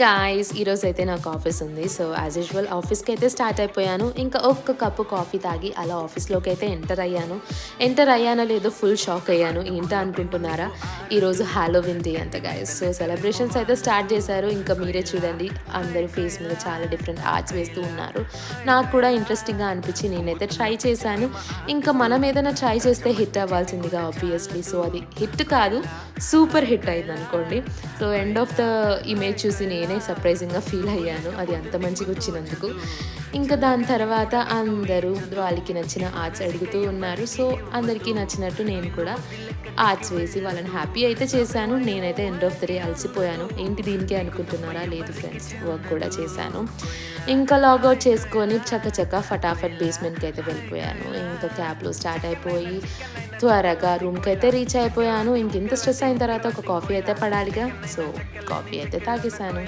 Guys, ఈరోజైతే నాకు office ఉంది. సో యాజ్ యూజువల్ ఆఫీస్కి అయితే స్టార్ట్ అయిపోయాను. ఇంకా ఒక్క కప్పు కాఫీ తాగి అలా ఆఫీస్లోకి అయితే ఎంటర్ అయ్యానో లేదో ఫుల్ షాక్ అయ్యాను. ఏంటా అనుకుంటున్నారా, ఈరోజు హాలోవిన్ డే అంట గాయస్. సో సెలబ్రేషన్స్ అయితే స్టార్ట్ చేశారు. ఇంకా మీరే చూడండి, అందరూ ఫేస్ మీద చాలా డిఫరెంట్ ఆర్ట్స్ వేస్తూ ఉన్నారు. నాకు కూడా ఇంట్రెస్టింగ్గా అనిపించి నేనైతే ట్రై చేశాను. ఇంకా మనం ఏదైనా ట్రై చేస్తే హిట్ అవ్వాల్సిందిగా ఆబ్వియస్లీ. సో అది హిట్ కాదు, సూపర్ హిట్ అయింది అనుకోండి. So end of the image చూసి నేనే సర్ప్రైజింగ్గా ఫీల్ అయ్యాను, అది అంత మంచిగా వచ్చినందుకు. ఇంకా దాని తర్వాత అందరూ వాళ్ళకి నచ్చిన ఆర్ట్స్ అడుగుతూ ఉన్నారు. సో అందరికీ నచ్చినట్టు నేను కూడా ఆర్ట్స్ వేసి వాళ్ళని హ్యాపీ అయితే చేశాను. నేనైతే ఎండ్ ఆఫ్ ద డే అలసిపోయాను. ఏంటి దీనికే అనుకుంటున్నారా? లేదు ఫ్రెండ్స్, వర్క్ కూడా చేశాను. ఇంకా లాగౌట్ చేసుకొని చక్క ఫటాఫట్ బేస్మెంట్కి అయితే వెళ్ళిపోయాను. ఇంకా క్యాబ్లో స్టార్ట్ అయిపోయి త్వరగా రూమ్కి అయితే రీచ్ అయిపోయాను. ఇంకెంత స్ట్రెస్ అయిన తర్వాత ఒక కాఫీ అయితే పడాలిగా. సో కాఫీ అయితే తాగేశాను.